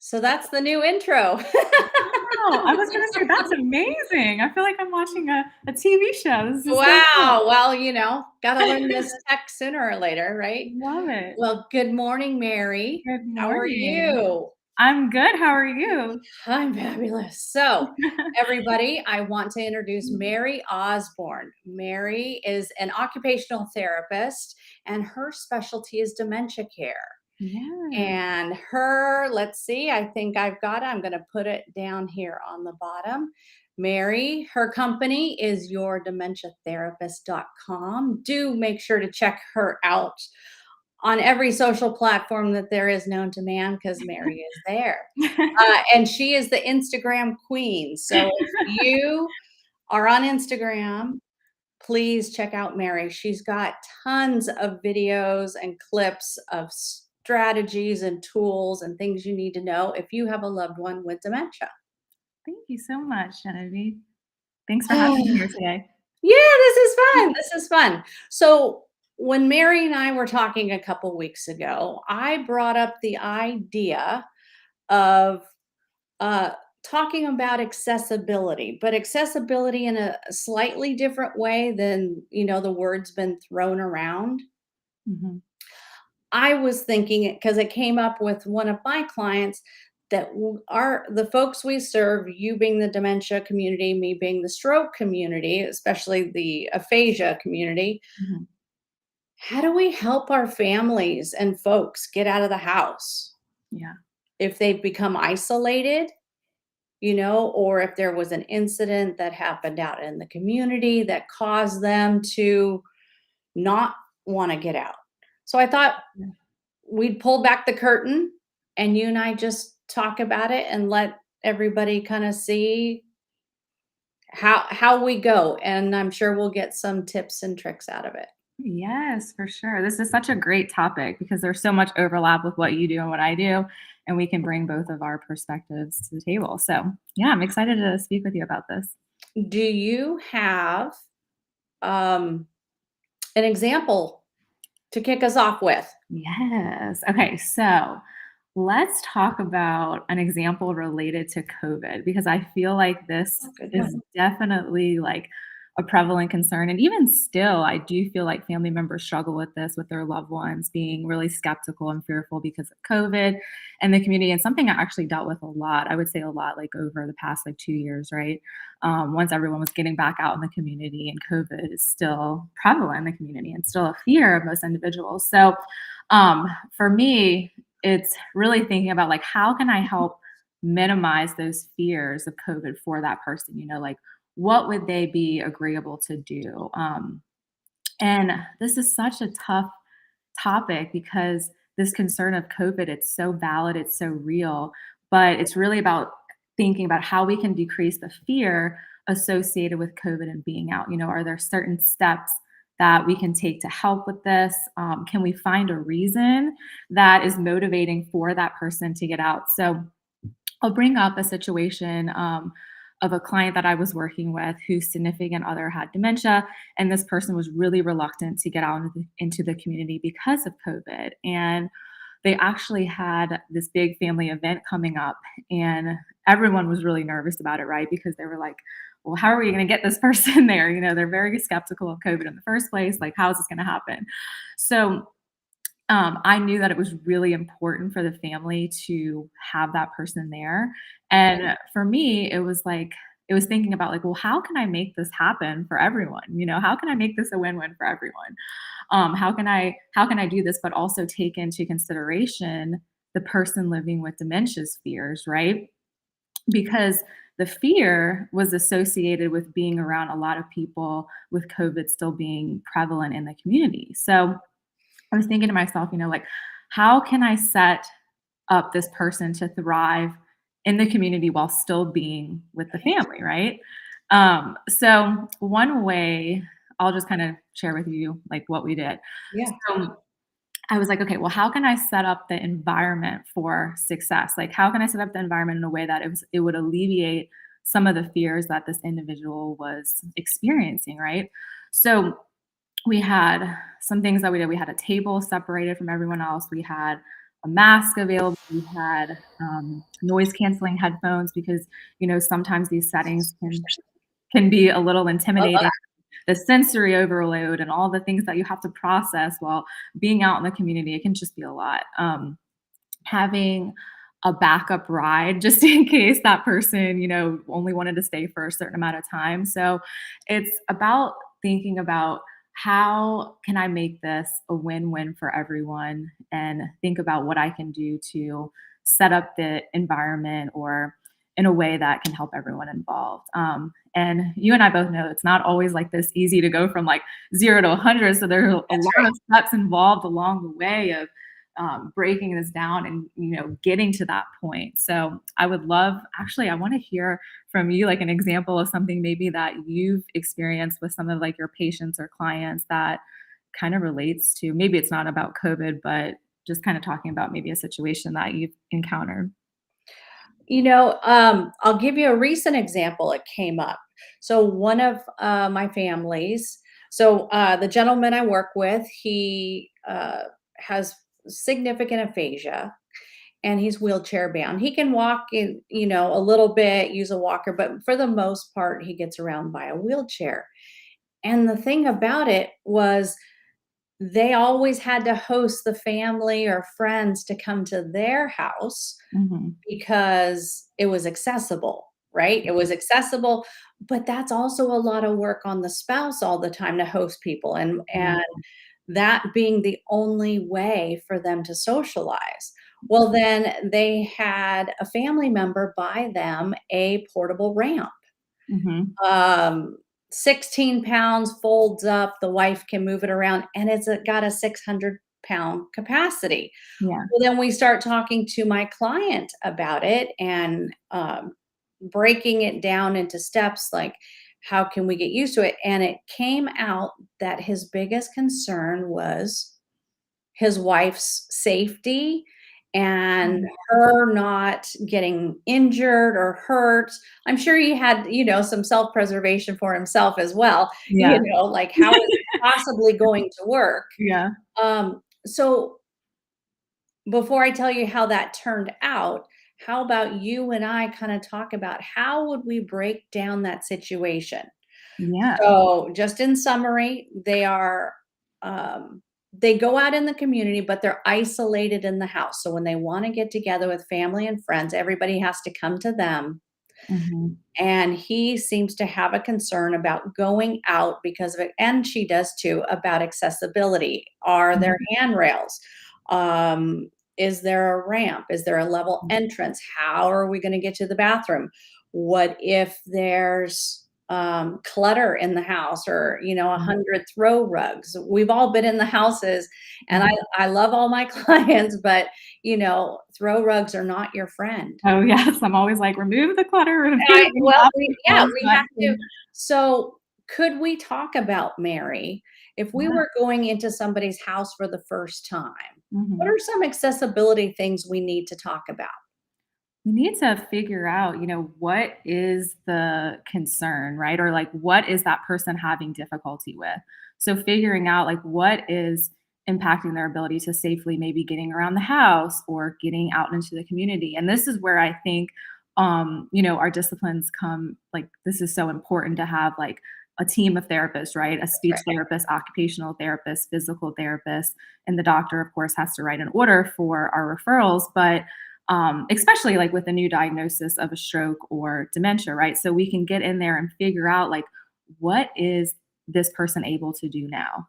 So that's the new intro. Wow, I was gonna say that's amazing. I feel like I'm watching a TV show. This is so Wow. cool. Well, gotta learn this tech sooner or later, right? Love it. Well, good morning, Mary. Good How are morning. you? I'm good. How are you? I'm fabulous. So, everybody, I want to introduce Mary Osborne. Mary is an occupational therapist, and her specialty is dementia care. Yes. And her, let's see, I think I've got it. I'm going to put it down here on the bottom. Mary, her company is yourdementiatherapist.com. Do make sure to check her out on every social platform that there is known to man because Mary is there. And she is the Instagram queen. So if you are on Instagram, please check out Mary. She's got tons of videos and clips of strategies and tools and things you need to know if you have a loved one with dementia. Thank you so much, Genevieve. Thanks for having me here today. Yeah, this is fun. This is fun. So, when Mary and I were talking a couple weeks ago, I brought up the idea of uh, talking about accessibility, but accessibility in a slightly different way than the word's been thrown around. Mhm. I was thinking it because it came up with one of my clients that are the folks we serve, you being the dementia community, me being the stroke community, especially the aphasia community. Mhm. How do we help our families and folks get out of the house Yeah. if they've become isolated? Or if there was an incident that happened out in the community that caused them to not want to get out. So I thought Yeah. we'd pull back the curtain and you and I just talk about it and let everybody kind of see how we go. And I'm sure we'll get some tips and tricks out of it. Yes, for sure. This is such a great topic because there's so much overlap with what you do and what I do, and we can bring both of our perspectives to the table. So, yeah, I'm excited to speak with you about this. Do you have um, an example to kick us off with? Yes. Okay. So let's talk about an example related to COVID because I feel like this Oh, good is one. definitely like a prevalent concern. And even still, I do feel like family members struggle with this with their loved ones being really skeptical and fearful because of COVID and the community. And something I actually dealt with a lot, I would say a lot like over the past like 2 years, right? Once everyone was getting back out in the community and COVID is still prevalent in the community and still a fear of most individuals. So for me, it's really thinking about like how can I help minimize those fears of COVID for that person? Like what would they be agreeable to do? And this is such a tough topic because this concern of COVID, it's so valid, it's so real, but it's really about thinking about how we can decrease the fear associated with COVID and being out. Are there certain steps that we can take to help with this? Can we find a reason that is motivating for that person to get out? So I'll bring up a situation of a client that I was working with whose significant other had dementia, and this person was really reluctant to get out into the community because of COVID. And they actually had this big family event coming up, and everyone was really nervous about it, right? Because they were like, well, how are we going to get this person there? They're very skeptical of COVID in the first place. Like, how is this going to happen? So I knew that it was really important for the family to have that person there. And for me, it was like, it was thinking about like, well, how can I make this happen for everyone? How can I make this a win-win for everyone? How can I do this, but also take into consideration the person living with dementia's fears, right? Because the fear was associated with being around a lot of people with COVID still being prevalent in the community. So I was thinking to myself, like, how can I set up this person to thrive in the community while still being with the Right. family, right? So one way I'll just kind of share with you like what we did. Yeah. So I was like, okay, well, how can I set up the environment for success? Like, how can I set up the environment in a way that it would alleviate some of the fears that this individual was experiencing, right? So we had some things that we did. We had a table separated from everyone else. We had a mask available. We had noise canceling headphones because sometimes these settings can be a little Love intimidating. that. The sensory overload and all the things that you have to process while being out in the community, it can just be a lot. Having a backup ride just in case that person, only wanted to stay for a certain amount of time. So it's about thinking about how can I make this a win-win for everyone and think about what I can do to set up the environment or in a way that can help everyone involved. And you and I both know it's not always like this easy to go from like 0 to 100. So there's a That's lot right. of steps involved along the way of breaking this down and getting to that point. So I would love, actually, I want to hear from you like an example of something maybe that you've experienced with some of like your patients or clients that kind of relates to, maybe it's not about COVID, but just kind of talking about maybe a situation that you've encountered. I'll give you a recent example. It came up. So one of my families, the gentleman I work with, he has significant aphasia and he's wheelchair bound. He can walk in, a little bit, use a walker, but for the most part, he gets around by a wheelchair. And the thing about it was they always had to host the family or friends to come to their house Hmm. because it was accessible, right? It was accessible, but that's also a lot of work on the spouse all the time to host people and Yeah. that being the only way for them to socialize. Well, then they had a family member buy them a portable ramp. Hmm. Um, 16 pounds, folds up, the wife can move it around, and got a 600-pound capacity. Yeah. Well, then we start talking to my client about it and, breaking it down into steps, like, how can we get used to it? And it came out that his biggest concern was his wife's safety and Mhm. her not getting injured or hurt. I'm sure he had, some self-preservation for himself as well, Yeah. like, how is it possibly going to work? Yeah. So before I tell you how that turned out, how about you and I kind of talk about how would we break down that situation? Yeah. So, just in summary, they go out in the community, but they're isolated in the house. So when they want to get together with family and friends, everybody has to come to them. Hmm. And he seems to have a concern about going out because of it, and she does too, about accessibility. Are there handrails? Um, is there a ramp? Is there a level entrance? How are we going to get to the bathroom? What if there's clutter in the house or 100 throw rugs? We've all been in the houses, and I Mhm. I love all my clients, but throw rugs are not your friend. Oh, yes, I'm always like, "Remove the clutter, remove I the well, stuff yeah, before we we got have to. to." So, could we talk about, Mary, if we Yeah. were going into somebody's house for the first time, what Mhm. are some accessibility things we need to talk about? We need to figure out, what is the concern, right? Or like, what is that person having difficulty with? So figuring out like what is impacting their ability to safely maybe getting around the house or getting out into the community. And this is where I think our disciplines come, like this is so important to have like a team of therapists, right? A speech Right. therapist, occupational therapist, physical therapist, and the doctor, of course, has to write an order for our referrals. But especially like with a new diagnosis of a stroke or dementia, right? So we can get in there and figure out like what is this person able to do now?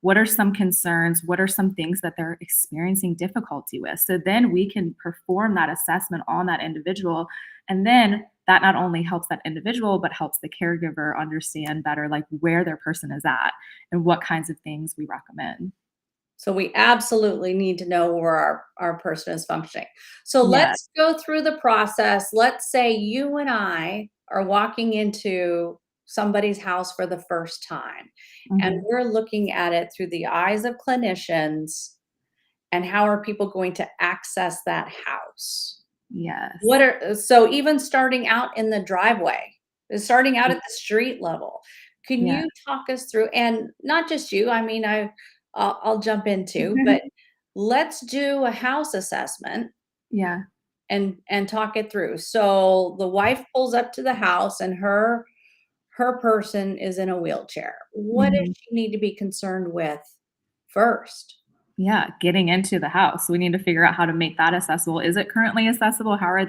What are some concerns? What are some things that they're experiencing difficulty with? So then we can perform that assessment on that individual, and then that not only helps that individual but helps the caregiver understand better like where their person is at and what kinds of things we recommend. So we absolutely need to know where our person is functioning. So Yeah. let's go through the process. Let's say you and I are walking into somebody's house for the first time, and Hmm. we're looking at it through the eyes of clinicians. And how are people going to access that house? Yes. So even starting out in the driveway, starting out at the street level, can Yeah. you talk us through, and not just you, I mean, I'll jump in too, but let's do a house assessment Yeah. and talk it through. So the wife pulls up to the house and her person is in a wheelchair. What does Mhm. she need to be concerned with first? Yeah, getting into the house. We need to figure out how to make that accessible. Is it currently accessible? How are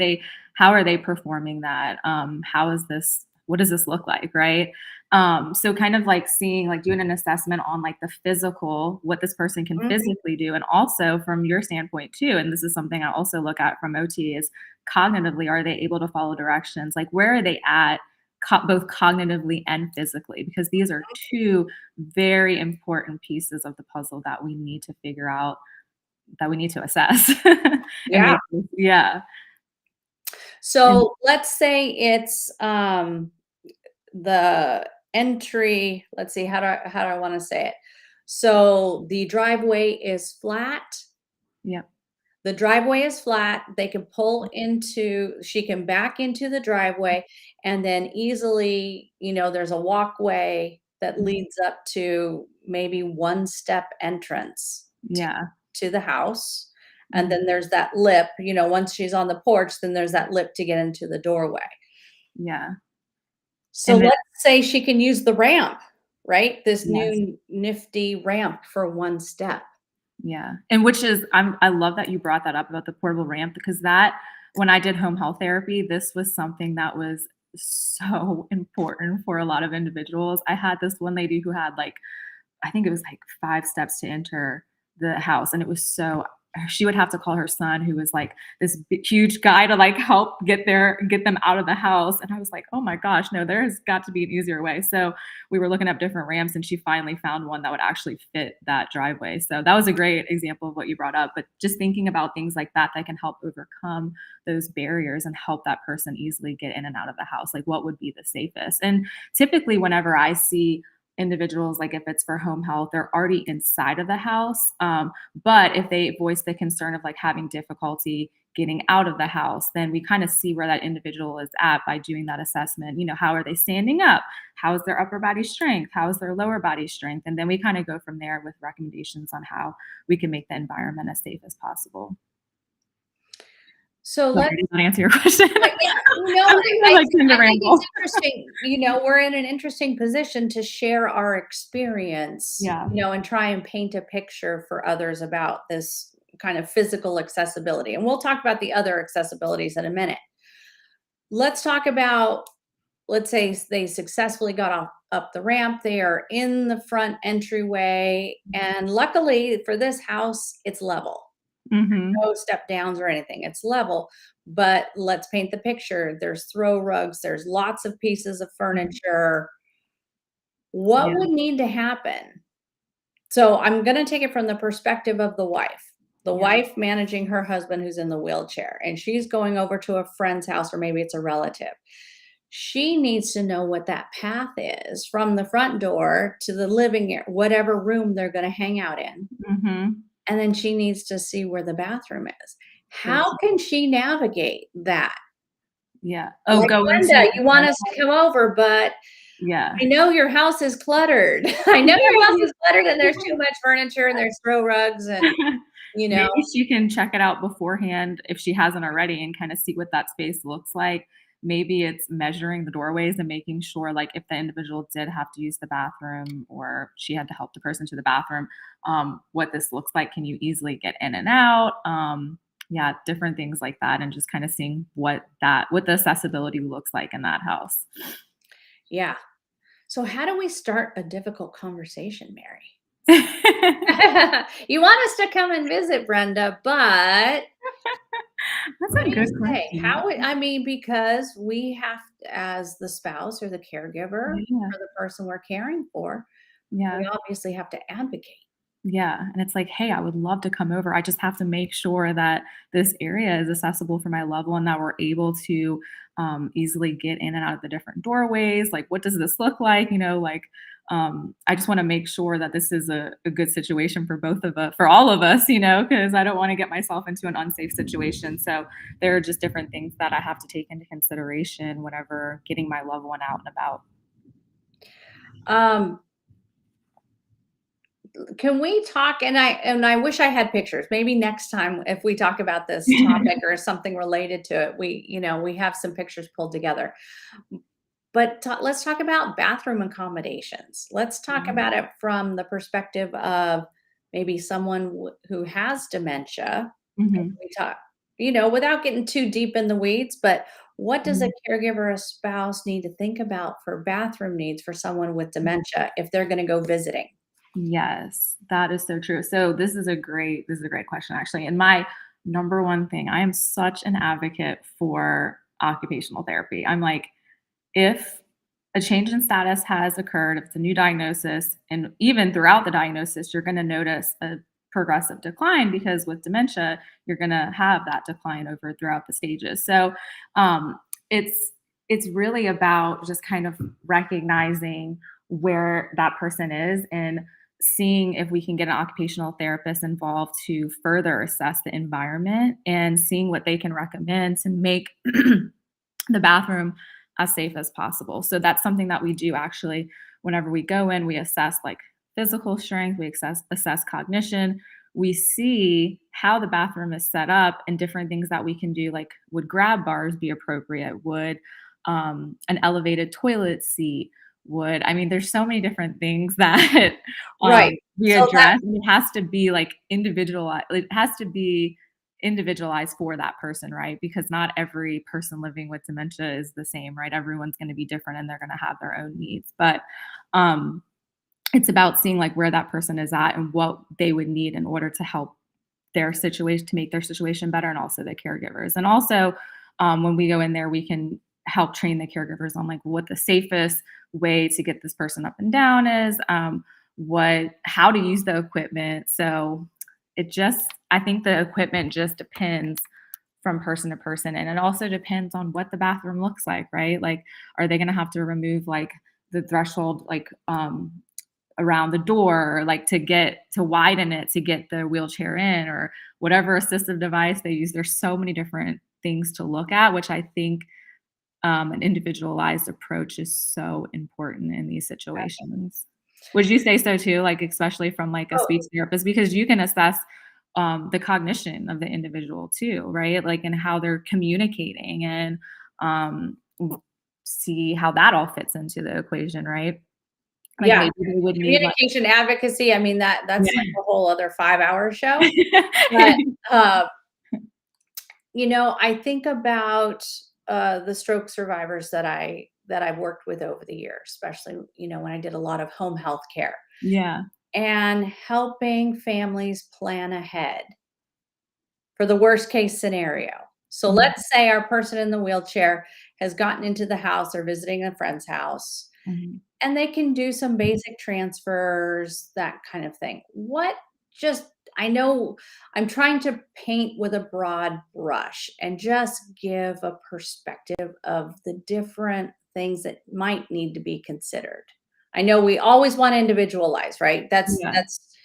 they performing that? How is this what does this look like, right? So kind of like seeing like doing an assessment on like the physical, what this person can Mhm. physically do, and also from your standpoint too, and this is something I also look at from OT is cognitively, are they able to follow directions? Like where are they at both cognitively and physically? Because these are two very important pieces of the puzzle that we need to figure out, that we need to assess and Yeah. make yeah, and So let's say it's the entry, let's see, how do I want to say it? So the driveway is flat. yep, The driveway is flat. They can pull into, she can back into the driveway and then easily, there's a walkway that mhm, leads up to maybe one step entrance yeah, to the house. And mhm, then there's that lip, once she's on the porch, then there's that lip to get into the doorway. yeah, So and then let's say she can use the ramp, right? This yes. new nifty ramp for one step. Yeah, and which is I love that you brought that up about the portable ramp because that when I did home health therapy, this was something that was so important for a lot of individuals. I had this one lady who had like I think it was like 5 steps to enter the house, and it was so she would have to call her son, who was like this huge guy, to like help get them out of the house. And I was like, oh my gosh, no, there's got to be an easier way. So we were looking up different ramps, and she finally found one that would actually fit that driveway. So that was a great example of what you brought up. But just thinking about things like that can help overcome those barriers and help that person easily get in and out of the house. Like, what would be the safest? And typically, whenever I see individuals, like if it's for home health, they're already inside of the house. But if they voice the concern of like having difficulty getting out of the house, then we kind of see where that individual is at by doing that assessment. How are they standing up? How is their upper body strength? How is their lower body strength? And then we kind of go from there with recommendations on how we can make the environment as safe as possible. So Sorry, let's did that answer your question? yeah, no, Sometimes I like tend to I think it's ramble. interesting, we're in an interesting position to share our experience, Yeah. and try and paint a picture for others about this kind of physical accessibility. And we'll talk about the other accessibilities in a minute. Let's talk about, let's say they successfully got up the ramp. They are in the front entryway. And luckily for this house, it's level. Hmm. No step downs or anything. It's level. But let's paint the picture. There's throw rugs, there's lots of pieces of furniture. What Yeah. would need to happen? So I'm going to take it from the perspective of the wife. The Yeah. wife managing her husband who's in the wheelchair, and she's going over to a friend's house, or maybe it's a relative. She needs to know what that path is from the front door to the living area, whatever room they're going to hang out in. Hmm. And then she needs to see where the bathroom is. For How can she navigate that? Yeah. Oh, Like, go into "Brenda, you want us to come over, but yeah. I know your house is cluttered. I know your house is cluttered and there's too much furniture and there's throw rugs and, you know." Maybe she can check it out beforehand if she hasn't already and kinda see what that space looks like. Maybe it's measuring the doorways and making sure, like, if the individual did have to use the bathroom or she had to help the person to the bathroom, what this looks like. Can you easily get in and out? Yeah, different things like that, and just kinda seeing what the accessibility looks like in that house. Yeah. So how do we start a difficult conversation, Mary? You want us to come and visit, Brenda, but That's what a do you good say? question. How would, I mean, because we have to, as the spouse or the caregiver Yeah, for the person we're caring for, we yeah. obviously have to advocate. Yeah, and it's like, "Hey, I would love to come over. I just have to make sure that this area is accessible for my loved one, that we're able to, easily get in and out of the different doorways. Like, what does this look like?" Like, I just wanna make sure that this is a good situation for both of us, for all of us, because I don't wanna get myself into an unsafe situation. So, there are just different things that I have to take into consideration whenever getting my loved one out and about. Um, Can we talk, and I wish I had pictures. Maybe next time if we talk about this topic or something related to it, we have some pictures pulled together. But let's talk about bathroom accommodations. Let's talk Yeah. about it from the perspective of maybe someone who has dementia. Mhm. We talk, without getting too deep in the weeds, but what does a Mhm. caregiver, a spouse need to think about for bathroom needs for someone with Mhm. dementia if they're going to go visiting? Yes, that is so true. So this is a great question actually. And my number one thing, I am such an advocate for occupational therapy. I'm like, if a change in status has occurred, if it's a new diagnosis, and even throughout the diagnosis, you're going to notice a progressive decline because with dementia, you're going to have that decline over throughout the stages. So um, it's it's really about just kind of recognizing where that person is and seeing if we can get an occupational therapist involved to further assess the environment and seeing what they can recommend to make the bathroom as safe as possible. So that's something that we do actually whenever we go in, we assess like physical strength, we assess cognition, we see how the bathroom is set up and different things that we can do, like would grab bars be appropriate? Would an elevated toilet seat? Would I mean, there's so many different things that Right. we So that address, and it has to be like individualized. It has to be individualized for that person, right? Because not every person living with dementia is the same, right? Everyone's going to be different and they're going to have their own needs. But um it's about seeing like where that person is at and what they would need in order to help their situation to make their situation better and also the caregivers. And also when we go in there, we can help train the caregivers on like what the safest way to get this person up and down is, what how to use the equipment. So it just I think the equipment just depends from person to person, and it also depends on what the bathroom looks like, right? Like are they going to have to remove like the threshold like around the door, or like to get to widen it to get the wheelchair in, or whatever assistive device they use. There's so many different things to look at, which I think an individualized approach is so important in these situations. Would you say so too? Like especially from like a speech Oh, therapist, because you can assess the cognition of the individual too, right? Like and how they're communicating and see how that all fits into the equation, right? Like yeah. maybe they would need like Communication advocacy, I mean, that's like yeah. a whole other 5-hour show. But, uh, I think about, the stroke survivors that I've worked with over the years, especially, when I did a lot of home health care Yeah. and helping families plan ahead for the worst case scenario. So Mhm, let's say our person in the wheelchair has gotten into the house or visiting a friend's house, mhm. and they can do some basic transfers, that kind of thing. What just I know I'm trying to paint with a broad brush and just give a perspective of the different things that might need to be considered. I know we always want to individualize, right? Yeah. That's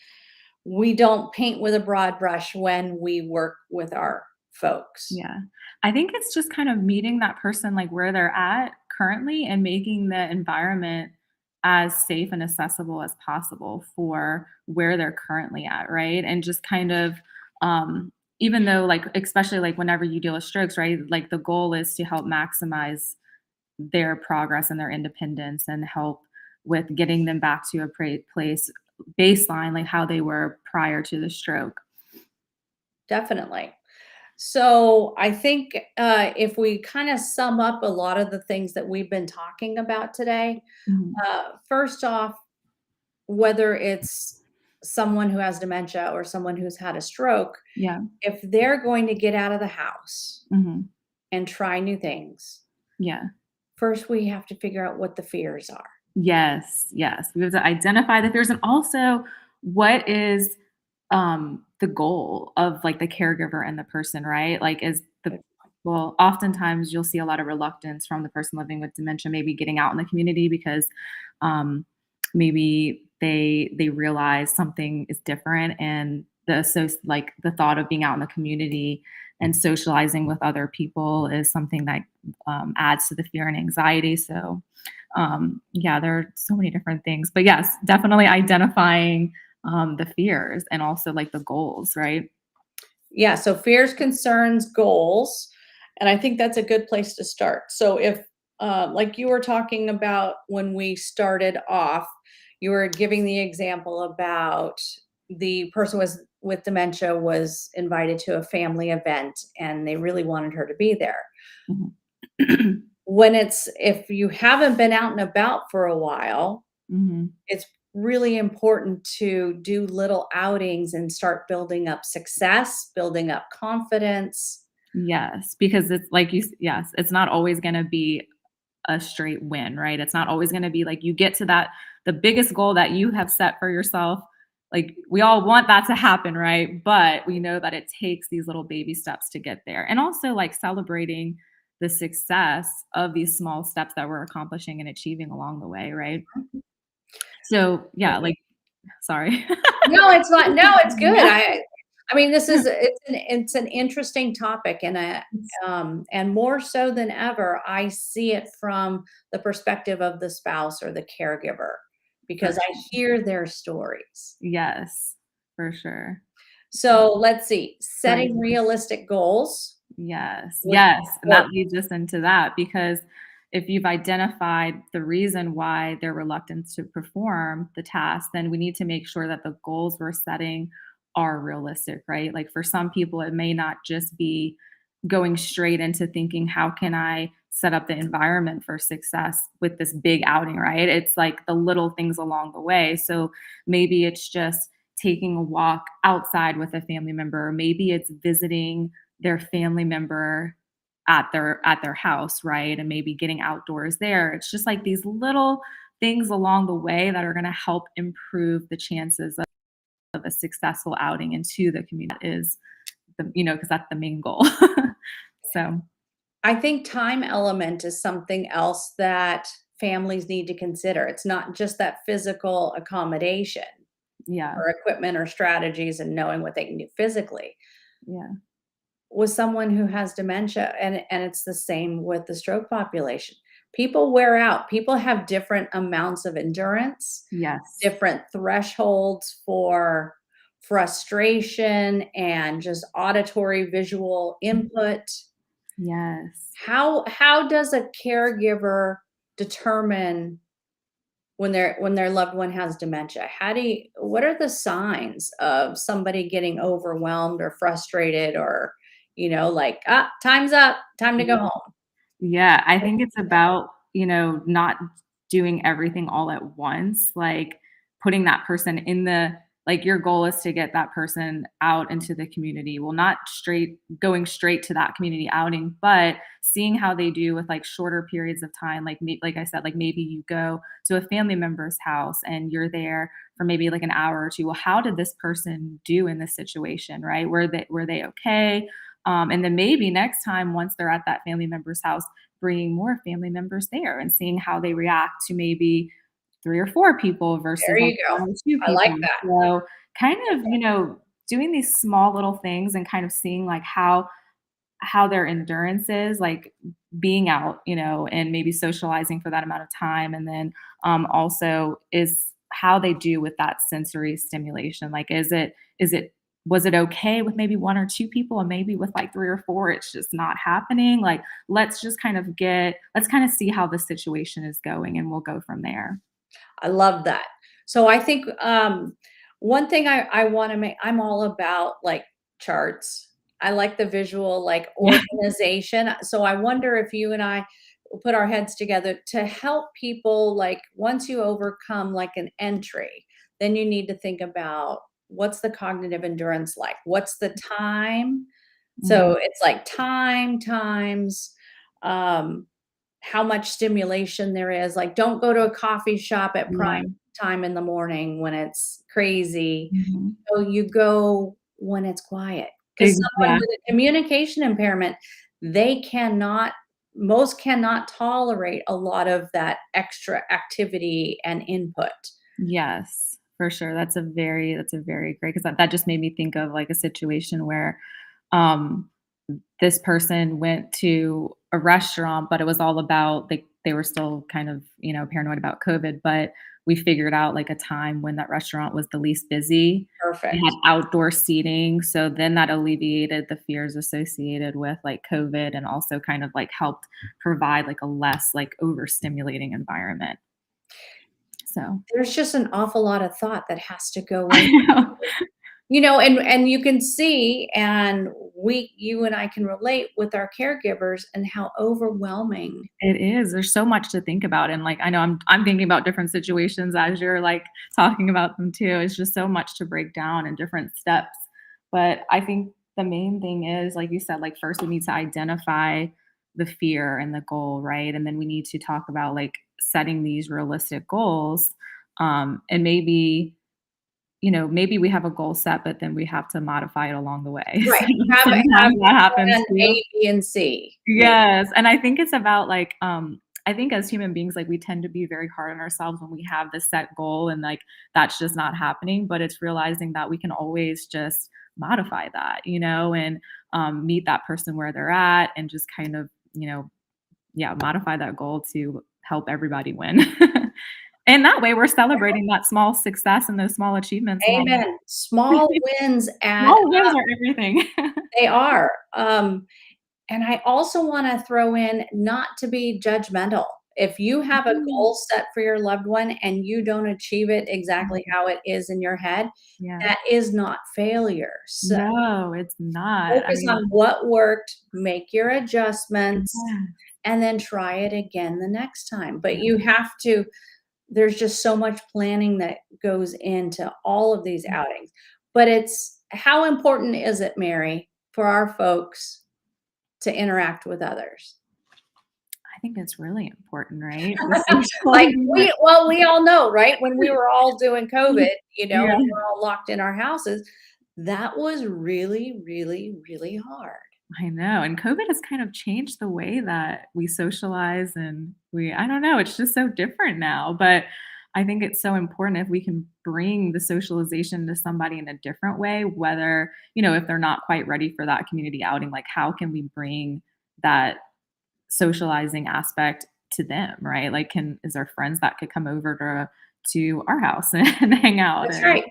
we don't paint with a broad brush when we work with our folks. Yeah. I think it's just kind of meeting that person like where they're at currently and making the environment as safe and accessible as possible for where they're currently at, right? And just kind of even though like especially like whenever you deal with strokes, right? Like the goal is to help maximize their progress and their independence and help with getting them back to a place baseline like how they were prior to the stroke. Definitely. So I think if we kind of sum up a lot of the things that we've been talking about today, Mhm. first off, whether it's someone who has dementia or someone who's had a stroke, Yeah. if they're going to get out of the house Mhm. and try new things, Yeah. first we have to figure out what the fears are. Yes, yes. We have to identify the fears and also what is the goal of like the caregiver and the person, right? Like is the well, oftentimes you'll see a lot of reluctance from the person living with dementia maybe getting out in the community because um maybe they realize something is different and like the thought of being out in the community and socializing with other people is something that adds to the fear and anxiety. So yeah, there are so many different things. But yes, definitely identifying the fears and also like the goals, right? Yeah, so fears, concerns, goals, and I think that's a good place to start. So if, like you were talking about when we started off, you were giving the example about the person was with dementia was invited to a family event and they really wanted her to be there. Mhm. When it's if you haven't been out and about for a while, Mhm. it's really important to do little outings and start building up success, building up confidence. Yes, because it's like yes, it's not always gonna be a straight win, right? It's not always gonna be like you get to that the biggest goal that you have set for yourself. Like we all want that to happen, right? But we know that it takes these little baby steps to get there. And also like celebrating the success of these small steps that we're accomplishing and achieving along the way, right? So, yeah, like sorry. No, it's not. No, it's good. I mean, this is it's an interesting topic, and more so than ever, I see it from the perspective of the spouse or the caregiver For because I hear their stories. yes, for sure. So let's see, Right. setting realistic goals Yes, was yes, and that important. leads us into that because if you've identified the reason why they're reluctant to perform the task, then we need to make sure that the goals we're setting are realistic, right? Like for some people, it may not just be going straight into thinking, how can I set up the environment for success with this big outing, right? It's like the little things along the way. So maybe it's just taking a walk outside with a family member, or maybe it's visiting their family member at their house, right? And maybe getting outdoors there. It's just like these little things along the way that are going to help improve the chances of a successful outing into the community is the because that's the main goal. So, I think time element is something else that families need to consider. It's not just that physical accommodation yeah. or equipment or strategies and knowing what they can do physically. Yeah. With someone who has dementia, and it's the same with the stroke population. People wear out. People have different amounts of endurance, Yes. different thresholds for frustration and just auditory visual input. Yes. How does a caregiver determine when their loved one has dementia? How do you what are the signs of somebody getting overwhelmed or frustrated or, like, "Ah, time's up, time to go home." Yeah, I think it's about, not doing everything all at once, like, putting that person in the like, your goal is to get that person out into the community. Well, not going straight to that community outing, but seeing how they do with, like, shorter periods of time, like I said, like, maybe you go to a family member's house and you're there for maybe, like, an hour or 2. Well, how did this person do in this situation, right? Were they okay? And then maybe next time, once they're at that family member's house, bringing more family members there and seeing how they react to maybe 3 or 4 people versus There like you go. 1 or 2 I like people. that. So, kind of, doing these small little things and kind of seeing like how their endurance is, like being out, and maybe socializing for that amount of time. And then also is how they do with that sensory stimulation. Like, was it okay with maybe 1 or 2 people and maybe with like 3 or 4, it's just not happening? Like, let's kind of see how the situation is going and we'll go from there. I love that. So I think, one thing I wanna make I'm all about, like, charts. I like the visual, like, Yeah. organization. So I wonder if you and I will put our heads together to help people, like, once you overcome, like, an entry, then you need to think about what's the cognitive endurance like? What's the time? So Mhm. it's like time times, um how much stimulation there is, like, don't go to a coffee shop at Yeah. prime time in the morning when it's crazy. Mhm. So you go when it's quiet. Because someone with a Exactly. communication impairment, they cannot most cannot tolerate a lot of that extra activity and input. Yes, for sure. That's a very great because that just made me think of like a situation where um this person went to a restaurant, but it was all about they were still kind of, paranoid about COVID, but we figured out like a time when that restaurant was the least busy. They had Perfect. outdoor seating, so then that alleviated the fears associated with, like, COVID and also kind of, like, helped provide, like, a less, like, overstimulating environment. So There's just an awful lot of thought that has to go I in. know. And you can see, and you and I can relate with our caregivers and how overwhelming. It is, there's so much to think about, and, like, I know I'm thinking about different situations as you're, like, talking about them too. It's just so much to break down in different steps, but I think the main thing is, like you said, like, first we need to identify the fear and the goal, right? And then we need to talk about, like, setting these realistic goals, and maybe, maybe we have a goal set, but then we have to modify it along the way. Right. So Have sometimes that happens plan too. A, B, and C, maybe. Yes, and I think it's about, like, I think as human beings, like, we tend to be very hard on ourselves when we have this set goal and, like, that's just not happening, but it's realizing that we can always just modify that, and, meet that person where they're at and just kind of, yeah, modify that goal to help everybody win. And that way, we're celebrating that small success and those small achievements along. Amen. Small wins add Small wins are everything. they are. And I also wanna throw in not to be judgmental. If you have a Mm, goal set for your loved one and you don't achieve it exactly mhm. how it is in your head, Yeah. that is not failure. So No, it's not. I focus mean, on what worked, make your adjustments, yeah, and then try it again the next time. But yeah. you have to there's just so much planning that goes into all of these outings. But it's how important is it, Mary, for our folks to interact with others? I think it's really important, right? The social Like, engagement. we all know, right? When we were all doing COVID, Yeah, and we're all locked in our houses, that was really, really, really hard. I know, and COVID has kind of changed the way that we socialize and I don't know, it's just so different now, but I think it's so important if we can bring the socialization to somebody in a different way, whether, if they're not quite ready for that community outing, like, how can we bring that socializing aspect to them, right? Like, is there friends that could come over to our house and hang out? That's And right.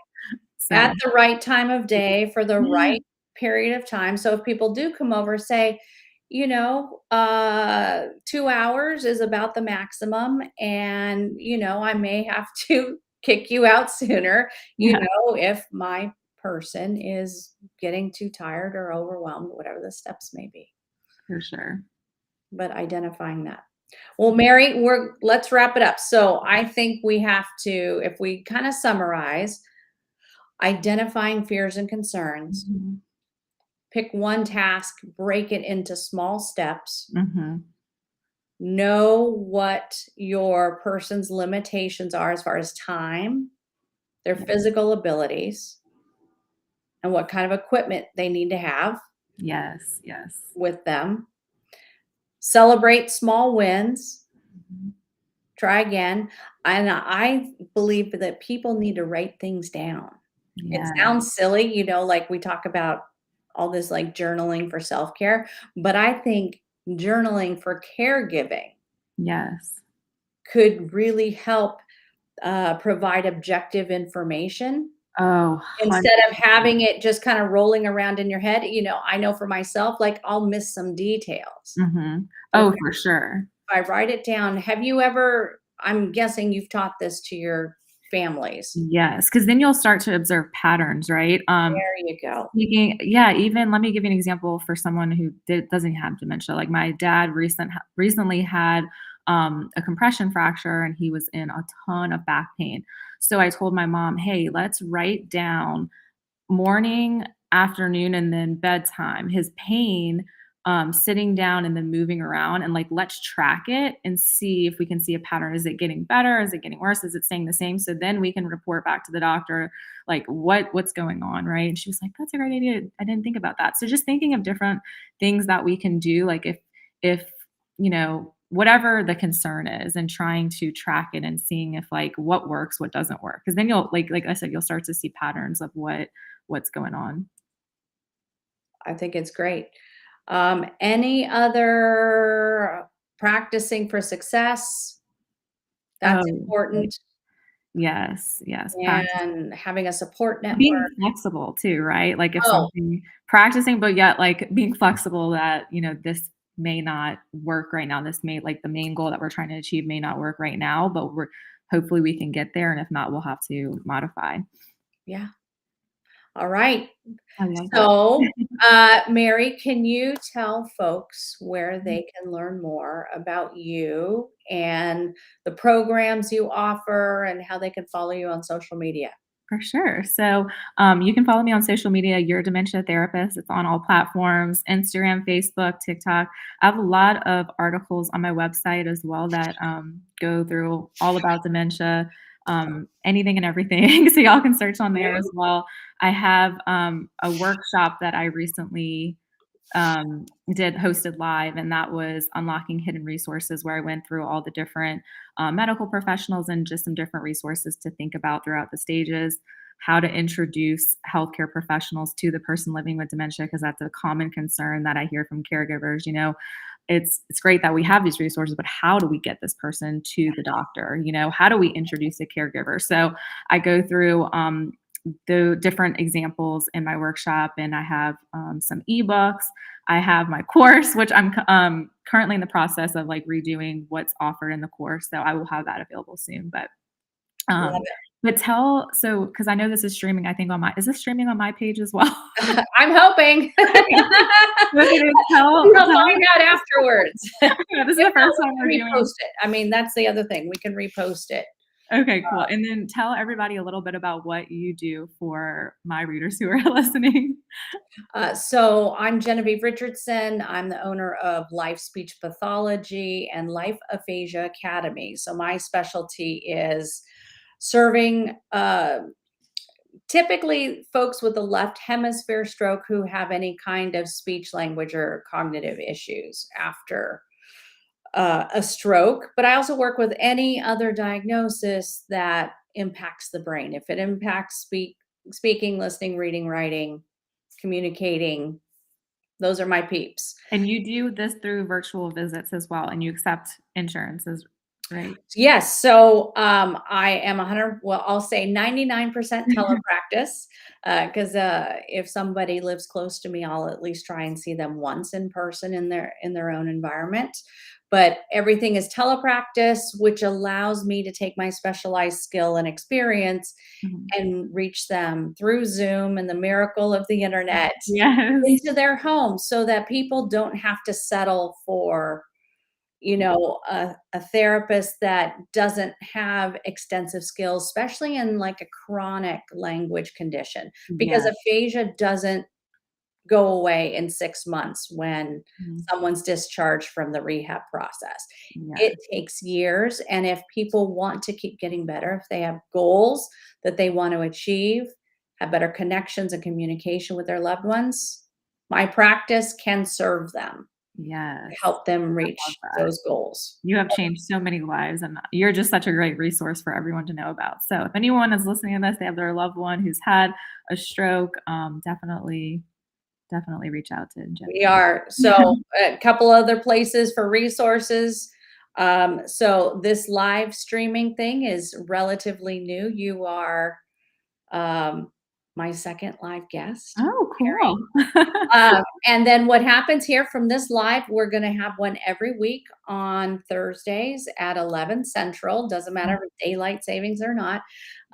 so, At the right time of day for the yeah, right period of time. So if people do come over, say, 2 hours is about the maximum, and, I may have to kick you out sooner, yeah, if my person is getting too tired or overwhelmed, whatever the steps may be, for sure. but identifying that. Well, Mary, let's wrap it up. So I think we have to, if we kind of summarize, identifying fears and concerns, Mhm, pick one task, break it into small steps, mhm, know what your person's limitations are as far as time, their yeah, physical abilities, and what kind of equipment they need to have yes, yes. with them. Celebrate small wins, Mhm, try again. And I believe that people need to write things down. It yeah, sounds silly, like we talk about all this like journaling for self-care, but I think journaling for caregiving yes. could really help provide objective information Oh, instead of 100%. having it just kind of rolling around in your head. I know for myself, like I'll miss some details. Mhm. If Oh, for sure. I write it down, have you ever, I'm guessing you've taught this to your families. Yes, because then you'll start to observe patterns, right? There you go. Yeah, even let me give you an example for someone who doesn't have dementia. Like, my dad recently had a compression fracture and he was in a ton of back pain. So I told my mom, "Hey, let's write down morning, afternoon, and then bedtime, his pain, sitting down and then moving around, and, like, let's track it and see if we can see a pattern. Is it getting better? Is it getting worse? Is it staying the same? So then we can report back to the doctor, like, what's going on, right?" And she was like, "That's a great idea. I didn't think about that." So just thinking of different things that we can do, like, if, whatever the concern is, and trying to track it and seeing if, like, what works, what doesn't work. Because then you'll, like I said, you'll start to see patterns of what's going on. I think it's great. Any other practicing for success? That's Oh, important. Yes, yes, practice. and having a support Being network. flexible too, right? Like, if Oh, something practicing, but yet, like, being flexible that, this may not work right now. This may like, the main goal that we're trying to achieve may not work right now, but we're hopefully we can get there, and if not, we'll have to modify. yeah. All right. I love that. So, Mary, can you tell folks where they can learn more about you and the programs you offer and how they can follow you on social media? For sure. So, you can follow me on social media, Your Dementia Therapist. It's on all platforms, Instagram, Facebook, TikTok. I have a lot of articles on my website as well that go through all about dementia, anything and everything. So, y'all can search on there as well. I have a workshop that I recently did hosted live, and that was unlocking hidden resources, where I went through all the different medical professionals and just some different resources to think about throughout the stages, how to introduce healthcare professionals to the person living with dementia, because that's a common concern that I hear from caregivers. It's great that we have these resources, but how do we get this person to the doctor? How do we introduce a caregiver? So I go through the different examples in my workshop, and I have some ebooks. I have my course, which I'm currently in the process of like redoing what's offered in the course, so I will have that available soon. But Love um, but tell so because I know this is streaming. I think on my is this streaming on my page as well? it. I'm hoping. Okay, We'll find out afterwards. yeah, this is If the not, first time we're we can doing. repost it. I mean, that's the other thing. We can repost it. Okay, cool. And then tell everybody a little bit about what you do for my readers who are listening. So I'm Genevieve Richardson. I'm the owner of Life Speech Pathology and Life Aphasia Academy. So my specialty is serving typically folks with a left hemisphere stroke who have any kind of speech, language, or cognitive issues after a stroke. But I also work with any other diagnosis that impacts the brain. If it impacts speaking, listening, reading, writing, communicating, those are my peeps. And you do this through virtual visits as well, and you accept insurances, right? Yes, so, I am 100 well, I'll say 99% telepractice, 'cause, if somebody lives close to me, I'll at least try and see them once in person in their own environment, but everything is telepractice, which allows me to take my specialized skill and experience Mhm. and reach them through Zoom and the miracle of the internet Yes. into their home so that people don't have to settle for a therapist that doesn't have extensive skills, especially in like a chronic language condition, because Yeah. aphasia doesn't go away in 6 months when Mhm. someone's discharged from the rehab process. It Yes. takes years. And if people want to keep getting better, if they have goals that they want to achieve, have better connections and communication with their loved ones, my practice can serve them, Yes. help them I love reach that. those goals. You have changed so many lives, and you're just such a great resource for everyone to know about. So if anyone is listening to this, they have their loved one who's had a stroke, definitely reach out to We Genevieve. are. So a couple other places for resources. So this live streaming thing is relatively new. You are um, my second live guest. Oh, cool. And then what happens here from this live, we're going to have one every week on Thursdays at 11 Central. Doesn't matter if it's daylight savings or not.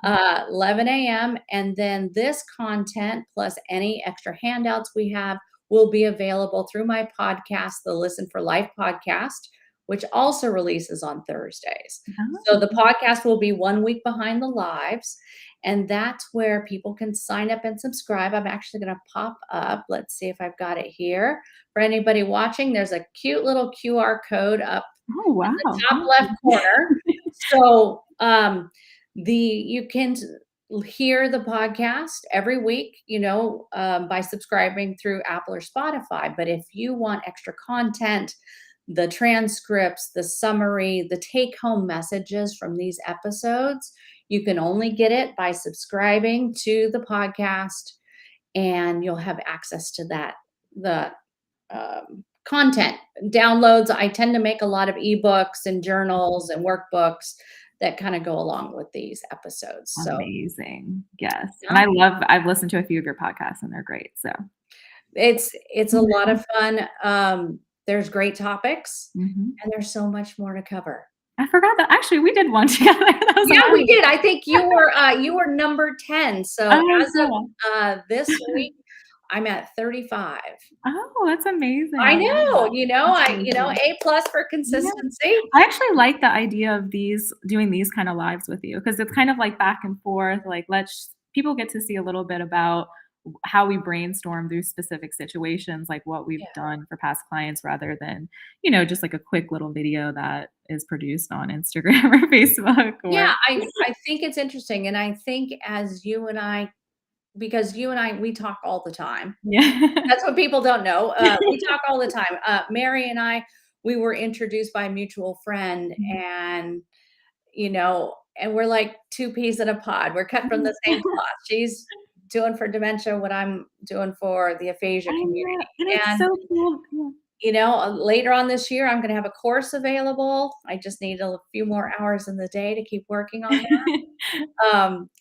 11 a.m. And then this content plus any extra handouts we have will be available through my podcast, the Listen for Life podcast, which also releases on Thursdays. So the Oh, podcast will be 1 week behind the lives. And that's where people can sign up and subscribe. I'm actually going to pop up. Let's see if I've got it here. For anybody watching, there's a cute little QR code up oh, in the wow. top Thank left corner. you. So you can hear the podcast every week, by subscribing through Apple or Spotify. But if you want extra content, the transcripts, the summary, the take home messages from these episodes, you can only get it by subscribing to the podcast, and you'll have access to the content downloads. I tend to make a lot of ebooks and journals and workbooks that kind of go along with these episodes. So Amazing. Yes. And yeah, I've listened to a few of your podcasts and they're great. So it's a lot of fun. There's great topics, Mhm. and there's so much more to cover. I forgot that actually we did one together. That was Yeah, we amazing. did. I think you were number 10. So Oh, as of cool. this week, I'm at 35. Oh, that's amazing. I I love know, that. That's really cool. A plus for Yeah. consistency. I actually like the idea of doing these kind of lives with you because it's kind of like back and forth, like, let's people get to see a little bit about how we brainstorm through specific situations, like what we've Yeah. done for past clients rather than, just like a quick little video that is produced on Instagram or Facebook or Yeah, I think it's interesting, and I think as you and I because you and I, we talk all the time. Yeah. That's what people don't know. We talk all the time. Mary and I, we were introduced by a mutual friend, Mhm. and and we're like two peas in a pod. We're cut from the same cloth. She's doing for dementia what I'm doing for the aphasia I know, community. and it's And so cool. Yeah. later on this year, I'm going to have a course available. I just need a few more hours in the day to keep working on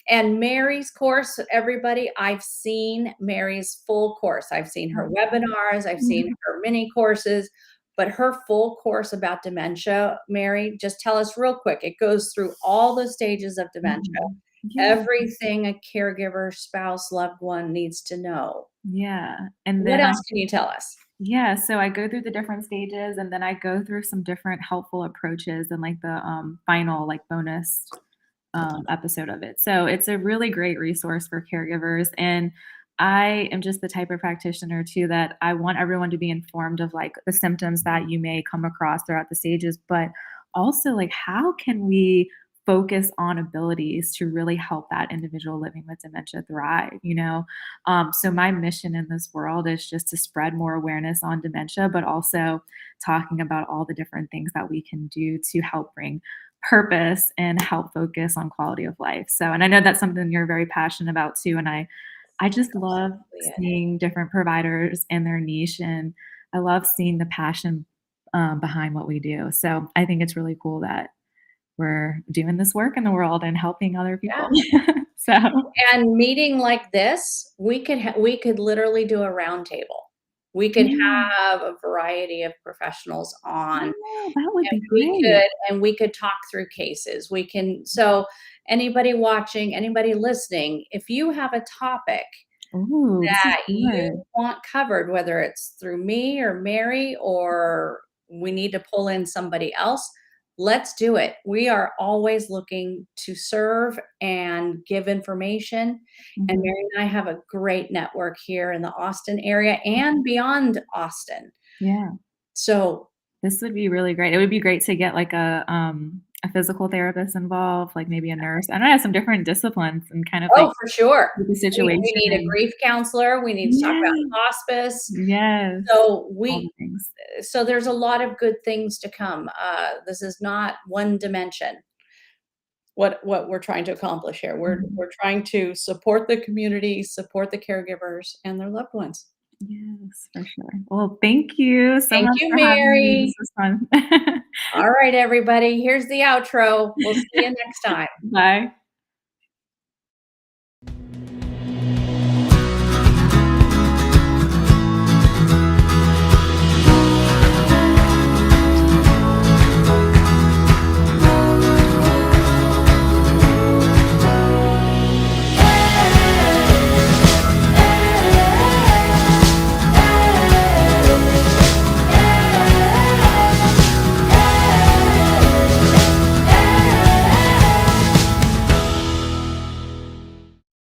and Mary's course, everybody, I've seen Mary's full course. I've seen her webinars, I've seen Mhm. her mini courses, but her full course about dementia, Mary, just tell us real quick. It goes through all the stages of dementia, Mhm. Yeah, everything a caregiver, spouse, loved one needs to know. yeah, and What then else can you tell us? yeah, so I go through the different stages, and then I go through some different helpful approaches and, like, the, final, like, bonus, episode of it. So it's a really great resource for caregivers, and I am just the type of practitioner too that I want everyone to be informed of, like, the symptoms that you may come across throughout the stages, but also, like, how can we focus on abilities to really help that individual living with dementia thrive, you know? So my mission in this world is just to spread more awareness on dementia, but also talking about all the different things that we can do to help bring purpose and help focus on quality of life. So, and I know that's something you're very passionate about too. And I just love Absolutely it. seeing different providers and their niche, and I love seeing the passion behind what we do. So I think it's really cool that we're doing this work in the world and helping other Yeah. people. So, And meeting like this, we could literally do a round table. We could yeah, have a variety of professionals on, yeah, that would be great. we could talk through cases. We can so anybody watching, anybody listening, if you have a topic Oh, this is that you good. want covered, whether it's through me or Mary or we need to pull in somebody else, let's do it. We are always looking to serve and give information. And Mhm. Mary and I have a great network here in the Austin area and beyond Austin. Yeah. So, This would be really great. It would be great to get like a physical therapist involved, like maybe a nurse. I don't know, some different disciplines and kind of like oh, for sure. with the We situation need a and grief counselor. We need to talk about yeah, hospice. yes, So all the things. there's a lot of good things to come. This is not one dimension. What we're trying to accomplish here. Mhm. We're trying to support the community, support the caregivers and their loved ones. Yes, for sure. Well, thank you so Thank much you, for having me. Mary. This was fun. All right, everybody. Here's the outro. We'll see you next time. Bye.